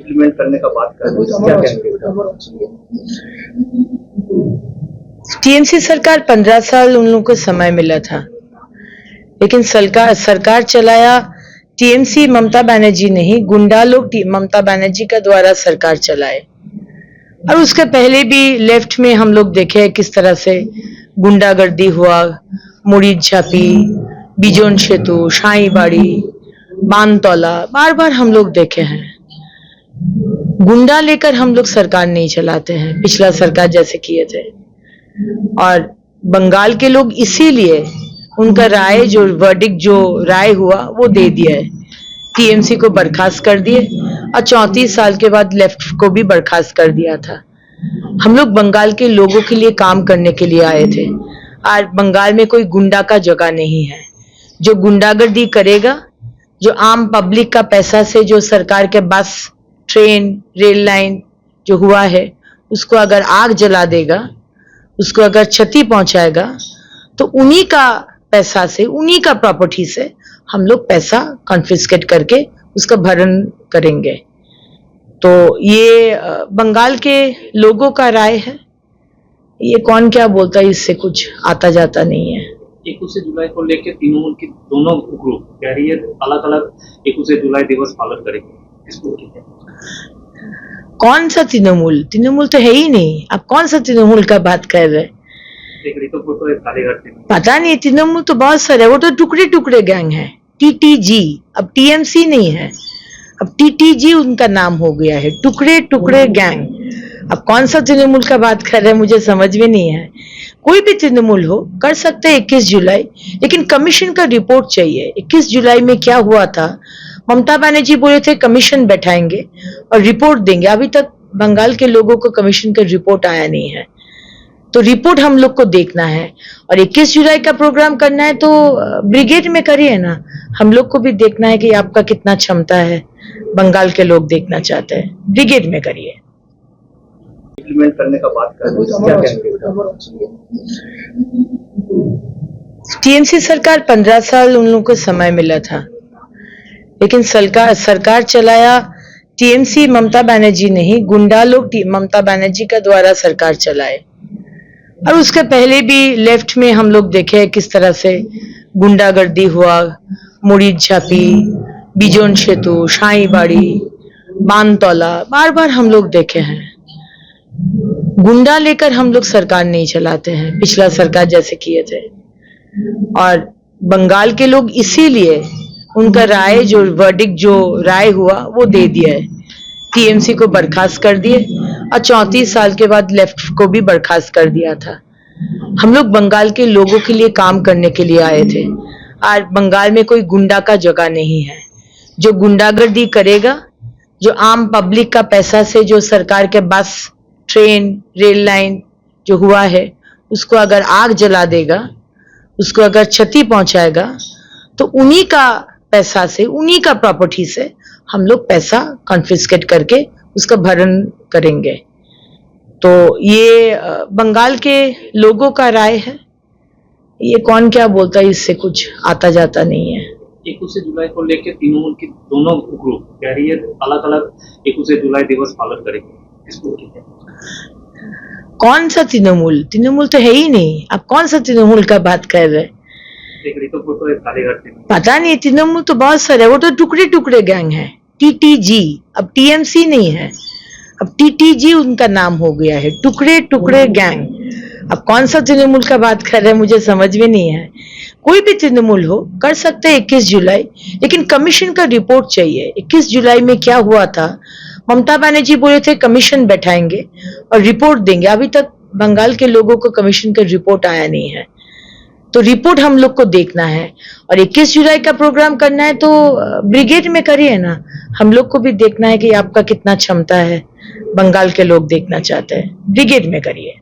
Implement करने का बात कर रहे हैं, क्या कहेंगे? टीएमसी सरकार 15 साल उन लोगों को समय मिला था, लेकिन सरकार चलाया टीएमसी ममता बनर्जी नहीं, गुंडा लोग ममता बनर्जी का द्वारा सरकार चलाए। और उसके पहले भी लेफ्ट में हम लोग देखे हैं किस तरह से गुंडागर्दी हुआ, मुरीद छापी, बिजोन सेतु, शाहीबाड़ी, बानतौला, बार बार हम लोग देखे हैं। गुंडा लेकर हम लोग सरकार नहीं चलाते हैं, पिछला सरकार जैसे किए थे। और बंगाल के लोग इसीलिए उनका वर्डिक्ट जो राय हुआ वो दे दिया है, टीएमसी को बर्खास्त कर दिए और 34 साल के बाद लेफ्ट को भी बर्खास्त कर दिया था। हम लोग बंगाल के लोगों के लिए काम करने के लिए आए थे। और बंगाल में कोई गुंडा का जगह नहीं है। जो गुंडागर्दी करेगा, जो आम पब्लिक का पैसा से जो सरकार के बस, ट्रेन, रेल लाइन जो हुआ है, उसको अगर आग जला देगा, उसको अगर क्षति पहुंचाएगा, तो उन्हीं का पैसा से, उन्हीं का प्रॉपर्टी से हम लोग पैसा कॉन्फिस्केट करके उसका भरण करेंगे। तो ये बंगाल के लोगों का राय है। ये कौन क्या बोलता है, इससे कुछ आता जाता नहीं है। 21 जुलाई को लेकर तृणमूल की दोनों ग्रुप कह रही है अलग अलग 21 जुलाई दिवस पालन करेंगे। इसको कौन सा तृणमूल? तृणमूल तो है ही नहीं। आप कौन सा तृणमूल का बात कर रहे हैं? पता नहीं, तृणमूल तो बहुत सारे, वो तो टुकड़े टुकड़े गैंग है। टीटीजी, अब टीएमसी नहीं है, अब टीटीजी उनका नाम हो गया है, टुकड़े टुकड़े गैंग। अब कौन सा तृणमूल का बात कर रहे हैं, मुझे समझ में नहीं है। कोई भी तृणमूल हो, कर सकते हैं 21 जुलाई, लेकिन कमीशन का रिपोर्ट चाहिए। 21 जुलाई में क्या हुआ था, ममता बनर्जी बोले थे कमीशन बैठाएंगे और रिपोर्ट देंगे। अभी तक बंगाल के लोगों को कमीशन का रिपोर्ट आया नहीं है, तो रिपोर्ट हम लोग को देखना है। और 21 जुलाई का प्रोग्राम करना है तो ब्रिगेड में करिए ना। हम लोग को भी देखना है कि आपका कितना क्षमता है, बंगाल के लोग देखना चाहते हैं। ब्रिगेड में करिए। इम्प्लीमेंट करने का बात कर रहे हैं, क्या कहेंगे? टीएमसी सरकार 15 साल उन लोगों को समय मिला था, लेकिन सरकार चलाया टीएमसी ममता बनर्जी नहीं, गुंडा लोग ममता बनर्जी का द्वारा सरकार चलाए। और उसके पहले भी लेफ्ट में हम लोग देखे हैं किस तरह से गुंडागर्दी हुआ, मुरीद छापी, बिजोन सेतु, शाहीबाड़ी, बानतौला, बार बार हम लोग देखे हैं। गुंडा लेकर हम लोग सरकार नहीं चलाते हैं, पिछला सरकार जैसे किए थे। और बंगाल के लोग इसीलिए उनका वर्डिक्ट जो राय हुआ वो दे दिया है, टीएमसी को बर्खास्त कर दिए और 34 साल के बाद लेफ्ट को भी बर्खास्त कर दिया था। हम लोग बंगाल के लोगों के लिए काम करने के लिए आए थे। और बंगाल में कोई गुंडा का जगह नहीं है। जो गुंडागर्दी करेगा, जो आम पब्लिक का पैसा से जो सरकार के बस, ट्रेन, रेल लाइन जो हुआ है, उसको अगर आग जला देगा, उसको अगर क्षति पहुंचाएगा, तो उन्हीं का पैसा से, उन्हीं का प्रॉपर्टी से हम लोग पैसा कॉन्फिस्केट करके उसका भरण करेंगे। तो ये बंगाल के लोगों का राय है। ये कौन क्या बोलता है, इससे कुछ आता जाता नहीं है। 21 जुलाई को लेकर तृणमूल की दोनों ग्रुप कह रही है अलग अलग 21 जुलाई दिवस पालन करेंगे। इसको कौन सा तृणमूल? तृणमूल तो है ही नहीं। आप कौन सा तृणमूल का बात कर रहे हैं? पता नहीं, तृणमूल तो बहुत सारे, वो तो टुकड़े टुकड़े गैंग है। टीटीजी, अब टीएमसी नहीं है, अब टीटीजी उनका नाम हो गया है, टुकड़े टुकड़े गैंग। अब कौन सा तृणमूल का बात कर रहे हैं, मुझे समझ में नहीं है। कोई भी तृणमूल हो, कर सकते हैं 21 जुलाई, लेकिन कमीशन का रिपोर्ट चाहिए। 21 जुलाई में क्या हुआ था, ममता बनर्जी बोले थे कमीशन बैठाएंगे और रिपोर्ट देंगे। अभी तक बंगाल के लोगों को कमीशन का रिपोर्ट आया नहीं है, तो रिपोर्ट हम लोग को देखना है। और 21 जुलाई का प्रोग्राम करना है तो ब्रिगेड में करिए ना। हम लोग को भी देखना है कि आपका कितना क्षमता है, बंगाल के लोग देखना चाहते हैं। ब्रिगेड में करिए।